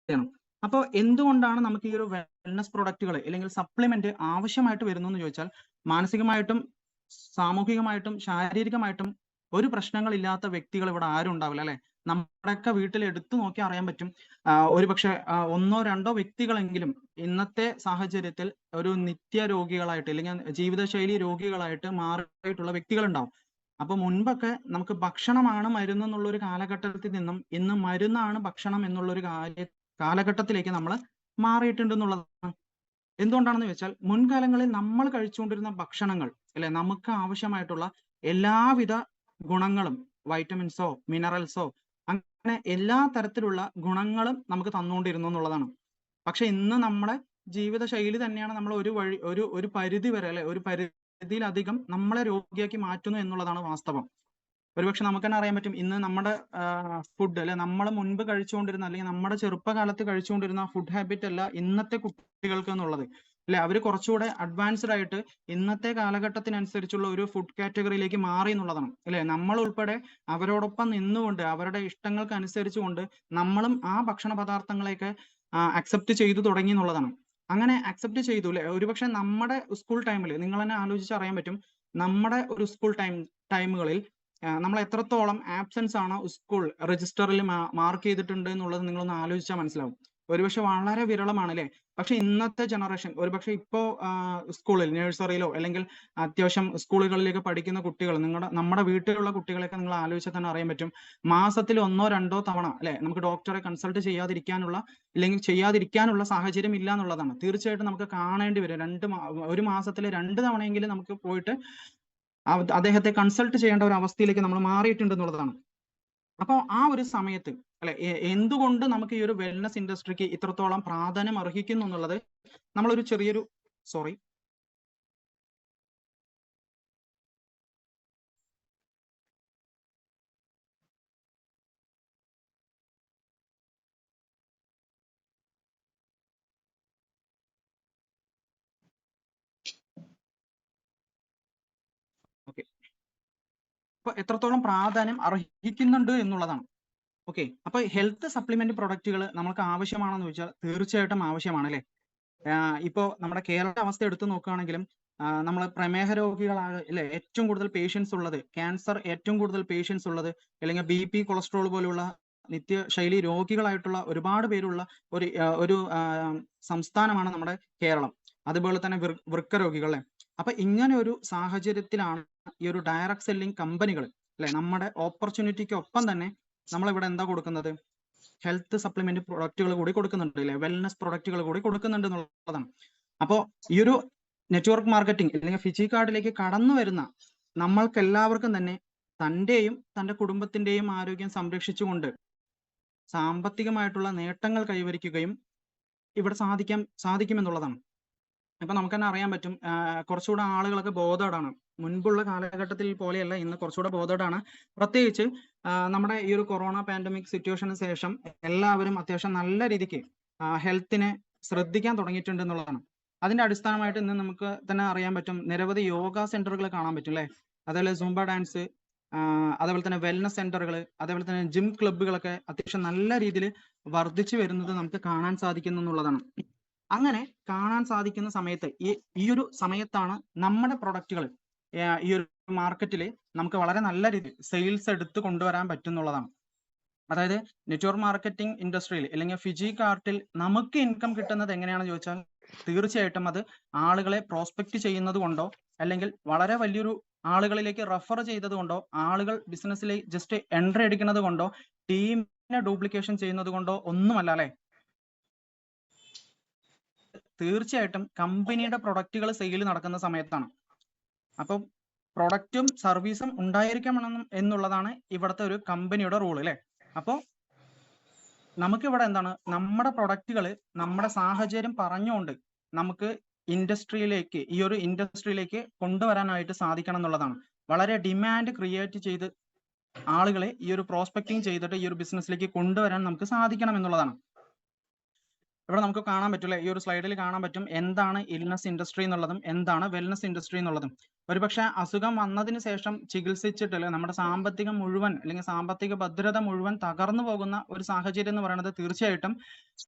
ചെയ്യണം. അപ്പോൾ എന്തുകൊണ്ടാണ് നമുക്ക് ഈ ഒരു വെൽനസ് പ്രൊഡക്റ്റുകൾ അല്ലെങ്കിൽ സപ്ലിമെന്റ് ആവശ്യമായിട്ട് വരുന്നു എന്ന് ചോദിച്ചാൽ, മാനസികമായിട്ടും സാമൂഹികമായിട്ടും ശാരീരികമായിട്ടും ഒരു പ്രശ്നങ്ങളില്ലാത്ത വ്യക്തികൾ ഇവിടെ ആരും ഉണ്ടാവില്ല, അല്ലെ? നമ്മുടെയൊക്കെ വീട്ടിൽ എടുത്തു നോക്കി അറിയാൻ പറ്റും. ഒരുപക്ഷെ ഒന്നോ രണ്ടോ വ്യക്തികളെങ്കിലും ഇന്നത്തെ സാഹചര്യത്തിൽ ഒരു നിത്യ രോഗികളായിട്ട് അല്ലെങ്കിൽ ജീവിതശൈലി രോഗികളായിട്ട് മാറിയിട്ടുള്ള വ്യക്തികളുണ്ടാവും. അപ്പൊ മുൻപൊക്കെ നമുക്ക് ഭക്ഷണമാണ് മരുന്ന് എന്നുള്ള ഒരു കാലഘട്ടത്തിൽ നിന്നും ഇന്ന് മരുന്നാണ് ഭക്ഷണം എന്നുള്ള ഒരു കാലഘട്ടത്തിലേക്ക് നമ്മൾ മാറിയിട്ടുണ്ട് എന്നുള്ളതാണ്. എന്തുകൊണ്ടാണെന്ന് വെച്ചാൽ, മുൻകാലങ്ങളിൽ നമ്മൾ കഴിച്ചുകൊണ്ടിരുന്ന ഭക്ഷണങ്ങൾ, അല്ലെ, നമുക്ക് ആവശ്യമായിട്ടുള്ള എല്ലാവിധ ഗുണങ്ങളും വൈറ്റമിൻസോ മിനറൽസോ അങ്ങനെ എല്ലാ തരത്തിലുള്ള ഗുണങ്ങളും നമുക്ക് തന്നുകൊണ്ടിരുന്നു എന്നുള്ളതാണ്. പക്ഷെ ഇന്ന് നമ്മുടെ ജീവിതശൈലി തന്നെയാണ് നമ്മൾ ഒരു പരിധി വരെ, അല്ലെ, ഒരു പരിധിയിലധികം നമ്മളെ രോഗിയാക്കി മാറ്റുന്നു എന്നുള്ളതാണ് വാസ്തവം. ഒരുപക്ഷെ നമുക്ക് തന്നെ അറിയാൻ പറ്റും, ഇന്ന് നമ്മുടെ ഫുഡ്, അല്ലെ, നമ്മൾ മുൻപ് കഴിച്ചുകൊണ്ടിരുന്ന അല്ലെങ്കിൽ നമ്മുടെ ചെറുപ്പകാലത്ത് കഴിച്ചുകൊണ്ടിരുന്ന ഫുഡ് ഹാബിറ്റ് അല്ല ഇന്നത്തെ കുട്ടികൾക്ക് എന്നുള്ളത്, അല്ലെ. അവർ കുറച്ചുകൂടെ അഡ്വാൻസ്ഡ് ആയിട്ട് ഇന്നത്തെ കാലഘട്ടത്തിനനുസരിച്ചുള്ള ഒരു ഫുഡ് കാറ്റഗറിയിലേക്ക് മാറി എന്നുള്ളതാണ്, അല്ലെ. നമ്മൾ ഉൾപ്പെടെ അവരോടൊപ്പം നിന്നുകൊണ്ട് അവരുടെ ഇഷ്ടങ്ങൾക്ക് അനുസരിച്ചുകൊണ്ട് നമ്മളും ആ ഭക്ഷണ പദാർത്ഥങ്ങളെയൊക്കെ അക്സെപ്റ്റ് ചെയ്തു തുടങ്ങി എന്നുള്ളതാണ്. അങ്ങനെ അക്സെപ്റ്റ് ചെയ്തു, അല്ലെ. ഒരുപക്ഷെ നമ്മുടെ സ്കൂൾ ടൈമിൽ നിങ്ങൾ തന്നെ ആലോചിച്ച് അറിയാൻ പറ്റും, നമ്മുടെ ഒരു സ്കൂൾ ടൈമുകളിൽ നമ്മൾ എത്രത്തോളം ആബ്സെൻസ് ആണ് സ്കൂൾ രജിസ്റ്ററിൽ മാർക്ക് ചെയ്തിട്ടുണ്ട് എന്നുള്ളത് നിങ്ങളൊന്ന് ആലോചിച്ചാൽ മനസ്സിലാവും. ഒരുപക്ഷെ വളരെ വിരളമാണ്, അല്ലെ. പക്ഷെ ഇന്നത്തെ ജനറേഷൻ, ഒരുപക്ഷെ ഇപ്പോ സ്കൂളിൽ നഴ്സറിയിലോ അല്ലെങ്കിൽ അത്യാവശ്യം സ്കൂളുകളിലേക്ക് പഠിക്കുന്ന കുട്ടികൾ, നമ്മുടെ വീട്ടിലുള്ള കുട്ടികളെയൊക്കെ നിങ്ങൾ ആലോചിച്ചാൽ തന്നെ അറിയാൻ പറ്റും, മാസത്തിൽ 1-2 തവണ, അല്ലെ, നമുക്ക് ഡോക്ടറെ കൺസൾട്ട് ചെയ്യാതിരിക്കാനുള്ള സാഹചര്യം ഇല്ല എന്നുള്ളതാണ്. തീർച്ചയായിട്ടും നമുക്ക് കാണേണ്ടി വരും. ഒരു മാസത്തിൽ 2 തവണയെങ്കിലും നമുക്ക് പോയിട്ട് അദ്ദേഹത്തെ കൺസൾട്ട് ചെയ്യേണ്ട ഒരു അവസ്ഥയിലേക്ക് നമ്മൾ മാറിയിട്ടുണ്ട് എന്നുള്ളതാണ്. അപ്പോൾ ആ ഒരു സമയത്ത്, അല്ലെ, എന്തുകൊണ്ട് നമുക്ക് ഈ ഒരു വെൽനസ് ഇൻഡസ്ട്രിക്ക് ഇത്രത്തോളം പ്രാധാന്യം അർഹിക്കുന്നു എന്നുള്ളത് നമ്മളൊരു ചെറിയൊരു സോറി ഓക്കെ അപ്പൊ എത്രത്തോളം പ്രാധാന്യം അർഹിക്കുന്നുണ്ട് എന്നുള്ളതാണ്. ഓക്കെ, അപ്പൊ ഹെൽത്ത് സപ്ലിമെന്റ് പ്രൊഡക്റ്റുകൾ നമുക്ക് ആവശ്യമാണെന്ന് ചോദിച്ചാൽ തീർച്ചയായിട്ടും ആവശ്യമാണ്, അല്ലെ. ഇപ്പോ നമ്മുടെ കേരള അവസ്ഥ എടുത്തു നോക്കുകയാണെങ്കിലും നമ്മൾ പ്രമേഹ രോഗികളാണ്, അല്ലെ, ഏറ്റവും കൂടുതൽ പേഷ്യൻസ് ഉള്ളത്, ക്യാൻസർ ഏറ്റവും കൂടുതൽ പേഷ്യൻസ് ഉള്ളത്, അല്ലെങ്കിൽ BP കൊളസ്ട്രോൾ പോലുള്ള നിത്യശൈലി രോഗികളായിട്ടുള്ള ഒരുപാട് പേരുള്ള ഒരു സംസ്ഥാനമാണ് നമ്മുടെ കേരളം. അതുപോലെ തന്നെ വൃക്ക രോഗികൾ, അല്ലെ. അപ്പൊ ഇങ്ങനെ ഒരു സാഹചര്യത്തിലാണ് ഈ ഒരു ഡയറക്ട് സെല്ലിംഗ് കമ്പനികൾ, അല്ലെ, നമ്മുടെ ഓപ്പർച്യൂണിറ്റിക്ക് ഒപ്പം തന്നെ നമ്മളിവിടെ എന്താ കൊടുക്കുന്നത്, ഹെൽത്ത് സപ്ലിമെന്റ് പ്രൊഡക്റ്റുകൾ കൂടി കൊടുക്കുന്നുണ്ട്, അല്ലെ, വെൽനസ് പ്രൊഡക്റ്റുകൾ കൂടി കൊടുക്കുന്നുണ്ട് എന്നുള്ളതാണ്. അപ്പോൾ ഈ ഒരു നെറ്റ്വർക്ക് മാർക്കറ്റിംഗ് അല്ലെങ്കിൽ ഫിജിക്കാർഡിലേക്ക് കടന്നു വരുന്ന നമ്മൾക്ക് എല്ലാവർക്കും തന്നെ തന്റെയും തന്റെ കുടുംബത്തിന്റെയും ആരോഗ്യം സംരക്ഷിച്ചുകൊണ്ട് സാമ്പത്തികമായിട്ടുള്ള നേട്ടങ്ങൾ കൈവരിക്കുകയും ഇവിടെ സാധിക്കുമെന്നുള്ളതാണ്. ഇപ്പൊ നമുക്ക് തന്നെ അറിയാൻ പറ്റും, കുറച്ചുകൂടെ ആളുകളൊക്കെ ബോധേഡാണ്. മുൻപുള്ള കാലഘട്ടത്തിൽ പോലെയല്ല, ഇന്ന് കുറച്ചുകൂടെ ബോധേഡാണ്. പ്രത്യേകിച്ച് നമ്മുടെ ഈ ഒരു കൊറോണ പാൻഡമിക് സിറ്റുവേഷന് ശേഷം എല്ലാവരും അത്യാവശ്യം നല്ല രീതിക്ക് ഹെൽത്തിനെ ശ്രദ്ധിക്കാൻ തുടങ്ങിയിട്ടുണ്ട് എന്നുള്ളതാണ്. അതിന്റെ അടിസ്ഥാനമായിട്ട് ഇന്ന് നമുക്ക് തന്നെ അറിയാൻ പറ്റും, നിരവധി യോഗ സെന്ററുകൾ കാണാൻ പറ്റും, അല്ലെ. അതേപോലെ സുംബ ഡാൻസ്, അതേപോലെ തന്നെ വെൽനസ് സെന്ററുകൾ, അതേപോലെ തന്നെ ജിം ക്ലബ്ബുകളൊക്കെ അത്യാവശ്യം നല്ല രീതിയിൽ വർദ്ധിച്ചു വരുന്നത് നമുക്ക് കാണാൻ സാധിക്കുന്നു എന്നുള്ളതാണ്. അങ്ങനെ കാണാൻ സാധിക്കുന്ന സമയത്ത് ഈ ഒരു സമയത്താണ് നമ്മുടെ പ്രൊഡക്റ്റുകൾ ഈ ഒരു മാർക്കറ്റിൽ നമുക്ക് വളരെ നല്ല രീതിയിൽ സെയിൽസ് എടുത്ത് കൊണ്ടുവരാൻ പറ്റുന്നുള്ളതാണ്. അതായത് നെറ്റ്വർക്ക് മാർക്കറ്റിംഗ് ഇൻഡസ്ട്രിയിൽ അല്ലെങ്കിൽ ഫിജികാർട്ടിൽ നമുക്ക് ഇൻകം കിട്ടുന്നത് എങ്ങനെയാണെന്ന് ചോദിച്ചാൽ, തീർച്ചയായിട്ടും അത് ആളുകളെ പ്രോസ്പെക്ട് ചെയ്യുന്നത് കൊണ്ടോ അല്ലെങ്കിൽ വളരെ വലിയൊരു ആളുകളിലേക്ക് റെഫർ ചെയ്തത് കൊണ്ടോ, ആളുകൾ ബിസിനസ്സിലേക്ക് ജസ്റ്റ് എൻട്രി അടിക്കുന്നത് കൊണ്ടോ, ടീമിനെ ഡ്യൂപ്ലിക്കേഷൻ ചെയ്യുന്നത് കൊണ്ടോ ഒന്നുമല്ല, അല്ലെ. തീർച്ചയായിട്ടും കമ്പനിയുടെ പ്രൊഡക്റ്റുകൾ സെയിൽ നടക്കുന്ന സമയത്താണ്. അപ്പം പ്രൊഡക്റ്റും സർവീസും ഉണ്ടായിരിക്കണം എന്നുള്ളതാണ് ഇവിടുത്തെ ഒരു കമ്പനിയുടെ റൂൾ, അല്ലെ. അപ്പോൾ നമുക്കിവിടെ എന്താണ്, നമ്മുടെ പ്രൊഡക്റ്റുകൾ നമ്മുടെ സാഹചര്യം പറഞ്ഞുകൊണ്ട് നമുക്ക് ഈ ഒരു ഇൻഡസ്ട്രിയിലേക്ക് കൊണ്ടുവരാനായിട്ട് സാധിക്കണം എന്നുള്ളതാണ്. വളരെ ഡിമാൻഡ് ക്രിയേറ്റ് ചെയ്ത് ആളുകളെ ഈ ഒരു പ്രോസ്പെക്ടിങ് ചെയ്തിട്ട് ഈ ഒരു ബിസിനസ്സിലേക്ക് കൊണ്ടുവരാൻ നമുക്ക് സാധിക്കണം എന്നുള്ളതാണ്. ഇവിടെ നമുക്ക് കാണാൻ പറ്റും അല്ലെ, ഈ ഒരു സ്ലൈഡിൽ കാണാൻ പറ്റും എന്താണ് ഇൽനസ് ഇൻഡസ്ട്രി എന്നുള്ളതും എന്താണ് വെൽനസ് ഇൻഡസ്ട്രി എന്നുള്ളതും. ഒരുപക്ഷെ അസുഖം വന്നതിന് ശേഷം ചികിത്സിച്ചിട്ട് അല്ലെ നമ്മുടെ സാമ്പത്തികം മുഴുവൻ അല്ലെങ്കിൽ സാമ്പത്തിക ഭദ്രത മുഴുവൻ തകർന്നു പോകുന്ന ഒരു സാഹചര്യം എന്ന് പറയുന്നത് തീർച്ചയായിട്ടും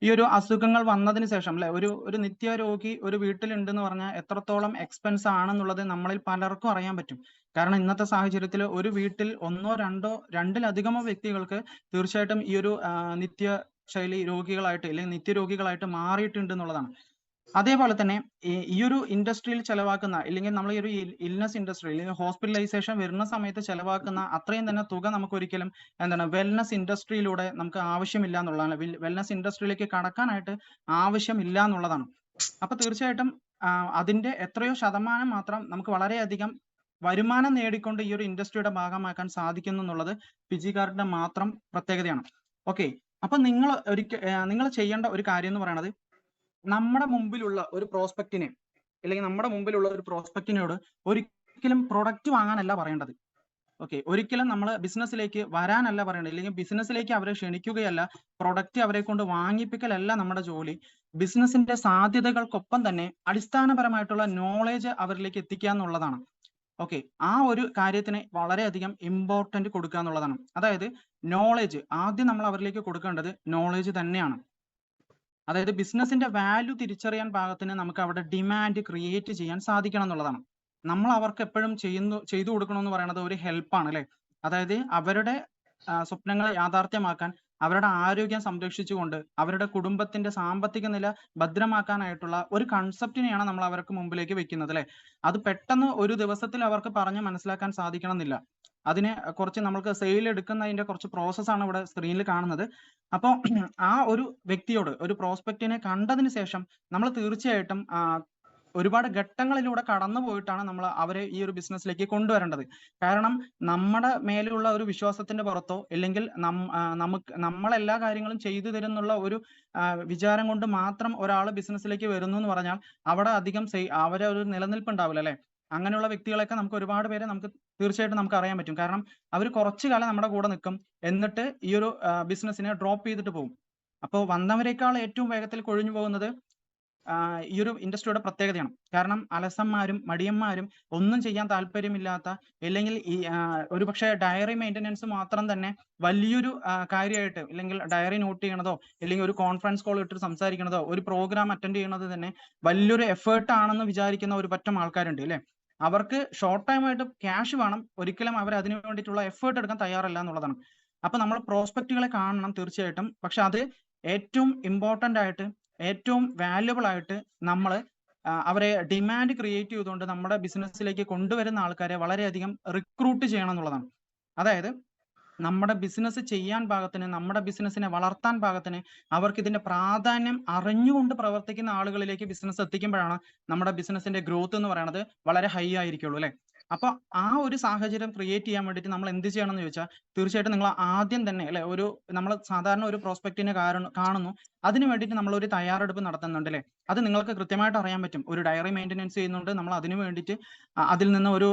ഈ ഒരു അസുഖങ്ങൾ വന്നതിന് ശേഷം അല്ലെ, ഒരു നിത്യരോഗി ഒരു വീട്ടിലുണ്ടെന്ന് പറഞ്ഞാൽ എത്രത്തോളം എക്സ്പെൻസ് ആണെന്നുള്ളത് നമ്മളിൽ പലർക്കും അറിയാൻ പറ്റും. കാരണം ഇന്നത്തെ സാഹചര്യത്തിൽ ഒരു വീട്ടിൽ ഒന്നോ രണ്ടോ രണ്ടിലധികമോ വ്യക്തികൾക്ക് തീർച്ചയായിട്ടും ഈ ഒരു നിത്യ ശൈലി രോഗികളായിട്ട് അല്ലെങ്കിൽ നിത്യരോഗികളായിട്ട് മാറിയിട്ടുണ്ട് എന്നുള്ളതാണ്. അതേപോലെ തന്നെ ഈ ഒരു ഇൻഡസ്ട്രിയിൽ ചെലവാക്കുന്ന അല്ലെങ്കിൽ നമ്മൾ ഈ ഒരു ഇൽനസ് ഇൻഡസ്ട്രി അല്ലെങ്കിൽ ഹോസ്പിറ്റലൈസേഷൻ വരുന്ന സമയത്ത് ചെലവാക്കുന്ന അത്രയും തന്നെ തുക നമുക്ക് ഒരിക്കലും എന്താണ് വെൽനസ് ഇൻഡസ്ട്രിയിലൂടെ നമുക്ക് ആവശ്യമില്ല എന്നുള്ളതാണ്. വെൽനസ് ഇൻഡസ്ട്രിയിലേക്ക് കടക്കാനായിട്ട് ആവശ്യമില്ല എന്നുള്ളതാണ്. അപ്പൊ തീർച്ചയായിട്ടും അതിന്റെ എത്രയോ ശതമാനം മാത്രം നമുക്ക് വളരെയധികം വരുമാനം നേടിക്കൊണ്ട് ഈ ഒരു ഇൻഡസ്ട്രിയുടെ ഭാഗമാക്കാൻ സാധിക്കുന്നു എന്നുള്ളത് ഫിജിക്കാരുടെ മാത്രം പ്രത്യേകതയാണ്. ഓക്കെ, അപ്പൊ നിങ്ങൾ ചെയ്യേണ്ട ഒരു കാര്യം എന്ന് പറയുന്നത് നമ്മുടെ മുമ്പിലുള്ള ഒരു പ്രോസ്പെക്റ്റിനെ അല്ലെങ്കിൽ നമ്മുടെ മുമ്പിലുള്ള ഒരു പ്രോസ്പെക്റ്റിനോട് ഒരിക്കലും പ്രൊഡക്റ്റ് വാങ്ങാനല്ല പറയേണ്ടത്. ഓക്കെ, ഒരിക്കലും നമ്മൾ ബിസിനസ്സിലേക്ക് വരാനല്ല പറയേണ്ടത്, അല്ലെങ്കിൽ ബിസിനസ്സിലേക്ക് അവരെ ക്ഷണിക്കുകയല്ല, പ്രൊഡക്റ്റ് അവരെ കൊണ്ട് വാങ്ങിപ്പിക്കലല്ല നമ്മുടെ ജോലി. ബിസിനസിന്റെ സാധ്യതകൾക്കൊപ്പം തന്നെ അടിസ്ഥാനപരമായിട്ടുള്ള നോളേജ് അവരിലേക്ക് എത്തിക്കുക എന്നുള്ളതാണ്. ഓക്കെ, ആ ഒരു കാര്യത്തിന് വളരെയധികം ഇമ്പോർട്ടന്റ് കൊടുക്കുക എന്നുള്ളതാണ്. അതായത് നോളേജ് ആദ്യം നമ്മൾ അവരിലേക്ക് കൊടുക്കേണ്ടത് നോളേജ് തന്നെയാണ്. അതായത് ബിസിനസിന്റെ വാല്യൂ തിരിച്ചറിയാൻ പാകത്തിന് നമുക്ക് അവിടെ ഡിമാൻഡ് ക്രിയേറ്റ് ചെയ്യാൻ സാധിക്കണം എന്നുള്ളതാണ്. നമ്മൾ അവർക്ക് എപ്പോഴും ചെയ്തു കൊടുക്കണമെന്ന് പറയുന്നത് ഒരു ഹെൽപ്പാണ് അല്ലെ. അതായത് അവരുടെ സ്വപ്നങ്ങളെ യാഥാർത്ഥ്യമാക്കാൻ, അവരുടെ ആരോഗ്യം സംരക്ഷിച്ചുകൊണ്ട് അവരുടെ കുടുംബത്തിന്റെ സാമ്പത്തിക നില ഭദ്രമാക്കാനായിട്ടുള്ള ഒരു കൺസെപ്റ്റിനെയാണ് നമ്മൾ അവർക്ക് മുമ്പിലേക്ക് വെക്കുന്നത് അല്ലെ. അത് പെട്ടെന്ന് ഒരു ദിവസത്തിൽ അവർക്ക് പറഞ്ഞ് മനസ്സിലാക്കാൻ സാധിക്കണം എന്നില്ല. അതിന് കുറച്ച് നമ്മൾക്ക് സെയിൽ എടുക്കുന്നതിന്റെ കുറച്ച് പ്രോസസ്സാണ് ഇവിടെ സ്ക്രീനിൽ കാണുന്നത്. അപ്പോൾ ആ ഒരു വ്യക്തിയോട്, ഒരു പ്രോസ്പെക്റ്റിനെ കണ്ടതിന് ശേഷം നമ്മൾ തീർച്ചയായിട്ടും ഒരുപാട് ഘട്ടങ്ങളിലൂടെ കടന്നു പോയിട്ടാണ് നമ്മൾ അവരെ ഈ ഒരു ബിസിനസ്സിലേക്ക് കൊണ്ടുവരേണ്ടത്. കാരണം നമ്മുടെ മേലുള്ള ഒരു വിശ്വാസത്തിന്റെ പുറത്തോ അല്ലെങ്കിൽ നമ്മളെല്ലാ കാര്യങ്ങളും ചെയ്തു തരുന്നുള്ള ഒരു വിചാരം കൊണ്ട് മാത്രം ഒരാൾ ബിസിനസ്സിലേക്ക് വരുന്നു എന്ന് പറഞ്ഞാൽ അവിടെ അധികം അവരെ ഒരു നിലനിൽപ്പ് ഉണ്ടാവില്ല അല്ലെ. അങ്ങനെയുള്ള വ്യക്തികളൊക്കെ നമുക്ക് ഒരുപാട് പേരെ നമുക്ക് തീർച്ചയായിട്ടും നമുക്ക് അറിയാൻ പറ്റും. കാരണം അവർ കുറച്ചു കാലം നമ്മുടെ കൂടെ നിൽക്കും, എന്നിട്ട് ഈ ഒരു ബിസിനസ്സിനെ ഡ്രോപ്പ് ചെയ്തിട്ട് പോകും. അപ്പോൾ വന്നവരെക്കാൾ ഏറ്റവും വേഗത്തിൽ കൊഴിഞ്ഞു പോകുന്നത് ഈ ഒരു ഇൻഡസ്ട്രിയുടെ പ്രത്യേകതയാണ്. കാരണം അലസന്മാരും മടിയന്മാരും ഒന്നും ചെയ്യാൻ താല്പര്യമില്ലാത്ത, അല്ലെങ്കിൽ ഈ ഒരുപക്ഷെ ഡയറി മെയിൻ്റനൻസ് മാത്രം തന്നെ വലിയൊരു കാര്യമായിട്ട്, അല്ലെങ്കിൽ ഡയറി നോട്ട് ചെയ്യണതോ അല്ലെങ്കിൽ ഒരു കോൺഫറൻസ് കോൾ ഇട്ടിട്ട് സംസാരിക്കണതോ ഒരു പ്രോഗ്രാം അറ്റൻഡ് ചെയ്യണത് തന്നെ വലിയൊരു എഫേർട്ട് ആണെന്ന് വിചാരിക്കുന്ന ഒരു പറ്റം ആൾക്കാരുണ്ട് അല്ലെ. അവർക്ക് ഷോർട്ട് ടൈം ആയിട്ട് ക്യാഷ് വേണം, ഒരിക്കലും അവർ അതിനു വേണ്ടിയിട്ടുള്ള എഫേർട്ട് എടുക്കാൻ തയ്യാറല്ല എന്നുള്ളതാണ്. അപ്പൊ നമ്മൾ പ്രോസ്പെക്റ്റുകളെ കാണണം തീർച്ചയായിട്ടും. പക്ഷെ അത് ഏറ്റവും ഇമ്പോർട്ടന്റ് ആയിട്ട്, ഏറ്റവും വാല്യുബിൾ ആയിട്ട് നമ്മൾ അവരെ ഡിമാൻഡ് ക്രിയേറ്റ് ചെയ്തുകൊണ്ട് നമ്മുടെ ബിസിനസ്സിലേക്ക് കൊണ്ടുവരുന്ന ആൾക്കാരെ വളരെയധികം റിക്രൂട്ട് ചെയ്യണം എന്നുള്ളതാണ്. അതായത് നമ്മുടെ ബിസിനസ് ചെയ്യാൻ പാകത്തിന്, നമ്മുടെ ബിസിനസ്സിനെ വളർത്താൻ പാകത്തിന് അവർക്ക് ഇതിന്റെ പ്രാധാന്യം അറിഞ്ഞുകൊണ്ട് പ്രവർത്തിക്കുന്ന ആളുകളിലേക്ക് ബിസിനസ് എത്തിക്കുമ്പോഴാണ് നമ്മുടെ ബിസിനസിന്റെ ഗ്രോത്ത് എന്ന് പറയുന്നത് വളരെ ഹൈ ആയിരിക്കുള്ളൂ അല്ലെ. അപ്പൊ ആ ഒരു സാഹചര്യം ക്രിയേറ്റ് ചെയ്യാൻ വേണ്ടിയിട്ട് നമ്മൾ എന്ത് ചെയ്യണം എന്ന് ചോദിച്ചാൽ, തീർച്ചയായിട്ടും നിങ്ങൾ ആദ്യം തന്നെ അല്ലെ, നമ്മൾ സാധാരണ ഒരു പ്രോസ്പെക്റ്റിനെ കാണുന്നു, അതിന് വേണ്ടിയിട്ട് നമ്മൾ ഒരു തയ്യാറെടുപ്പ് നടത്തുന്നുണ്ട് അല്ലെ. അത് നിങ്ങൾക്ക് കൃത്യമായിട്ട് അറിയാൻ പറ്റും. ഒരു ഡയറി മെയിൻ്റനൻസ് ചെയ്യുന്നുണ്ട്, നമ്മൾ അതിന് വേണ്ടിയിട്ട് അതിൽ നിന്ന് ഒരു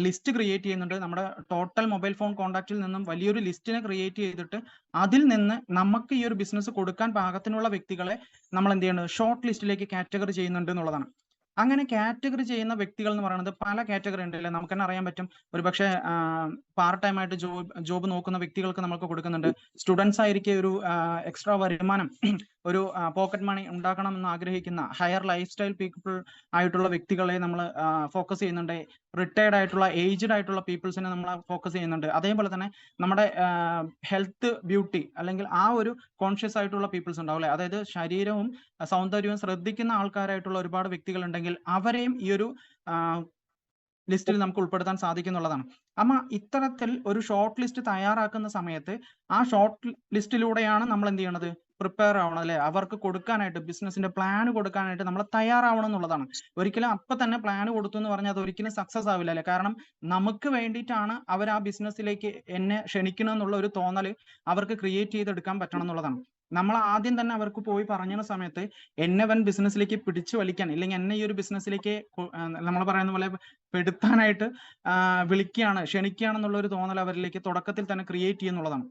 ലിസ്റ്റ് ക്രിയേറ്റ് ചെയ്യുന്നുണ്ട്. നമ്മുടെ ടോട്ടൽ മൊബൈൽ ഫോൺ കോൺടാക്റ്റിൽ നിന്നും വലിയൊരു ലിസ്റ്റിനെ ക്രിയേറ്റ് ചെയ്തിട്ട് അതിൽ നിന്ന് നമുക്ക് ഈ ഒരു ബിസിനസ് കൊടുക്കാൻ പാകത്തിനുള്ള വ്യക്തികളെ നമ്മൾ എന്ത് ചെയ്യുന്നത്, ഷോർട്ട് ലിസ്റ്റിലേക്ക് കാറ്റഗറി ചെയ്യുന്നുണ്ട് എന്നുള്ളതാണ്. അങ്ങനെ കാറ്റഗറി ചെയ്യുന്ന വ്യക്തികൾ എന്ന് പറയുന്നത് പല കാറ്റഗറി ഉണ്ട് അല്ലെ. നമുക്ക് തന്നെ അറിയാൻ പറ്റും. ഒരുപക്ഷെ പാർട്ട് ടൈം ആയിട്ട് ജോബ് നോക്കുന്ന വ്യക്തികൾക്ക് നമുക്ക് കൊടുക്കുന്നുണ്ട്. സ്റ്റുഡൻസ് ആയിരിക്കും ഒരു എക്സ്ട്രാ വരുമാനം, ഒരു പോക്കറ്റ് മണി ഉണ്ടാക്കണമെന്ന് ആഗ്രഹിക്കുന്ന ഹയർ ലൈഫ് സ്റ്റൈൽ പീപ്പിൾ ആയിട്ടുള്ള വ്യക്തികളെ നമ്മൾ ഫോക്കസ് ചെയ്യുന്നുണ്ട്. റിട്ടയർഡ് ആയിട്ടുള്ള ഏജ്ഡ് ആയിട്ടുള്ള പീപ്പിൾസിനെ നമ്മൾ ഫോക്കസ് ചെയ്യുന്നുണ്ട്. അതേപോലെ തന്നെ നമ്മുടെ ഹെൽത്ത് ബ്യൂട്ടി അല്ലെങ്കിൽ ആ ഒരു കോൺഷ്യസ് ആയിട്ടുള്ള പീപ്പിൾസ് ഉണ്ടാവും അല്ലെ. അതായത് ശരീരവും സൗന്ദര്യവും ശ്രദ്ധിക്കുന്ന ആൾക്കാരായിട്ടുള്ള ഒരുപാട് വ്യക്തികൾ ഉണ്ടെങ്കിൽ അവരെയും ഈ ഒരു ലിസ്റ്റിൽ നമുക്ക് ഉൾപ്പെടുത്താൻ സാധിക്കുന്നുള്ളതാണ്. അമ്മ ഇത്തരത്തിൽ ഒരു ഷോർട്ട് ലിസ്റ്റ് തയ്യാറാക്കുന്ന സമയത്ത് ആ ഷോർട്ട് ലിസ്റ്റിലൂടെയാണ് നമ്മൾ എന്ത് ചെയ്യണത്, പ്രിപ്പയർ ആവണം അല്ലെ. അവർക്ക് കൊടുക്കാനായിട്ട്, ബിസിനസിന്റെ പ്ലാൻ കൊടുക്കാനായിട്ട് നമ്മൾ തയ്യാറാവണം എന്നുള്ളതാണ്. ഒരിക്കലും അപ്പൊ തന്നെ പ്ലാൻ കൊടുത്തു എന്ന് പറഞ്ഞാൽ അത് ഒരിക്കലും സക്സസ് ആവില്ല അല്ലെ. കാരണം നമുക്ക് വേണ്ടിയിട്ടാണ് അവർ ആ ബിസിനസ്സിലേക്ക് എന്നെ ക്ഷണിക്കണം എന്നുള്ള ഒരു തോന്നൽ അവർക്ക് ക്രിയേറ്റ് ചെയ്തെടുക്കാൻ പറ്റണം എന്നുള്ളതാണ്. നമ്മൾ ആദ്യം തന്നെ അവർക്ക് പോയി പറഞ്ഞ സമയത്ത് എന്നെ ബിസിനസ്സിലേക്ക് പിടിച്ചു വലിക്കാൻ, ഇല്ലെങ്കിൽ എന്നെ ഈ ഒരു ബിസിനസ്സിലേക്ക് നമ്മൾ പറയുന്ന പോലെ പെടുത്താനായിട്ട് വിളിക്കുകയാണ്, ക്ഷണിക്കുകയാണെന്നുള്ള ഒരു തോന്നൽ അവരിലേക്ക് തുടക്കത്തിൽ തന്നെ ക്രിയേറ്റ് ചെയ്യുന്നുള്ളതാണ്.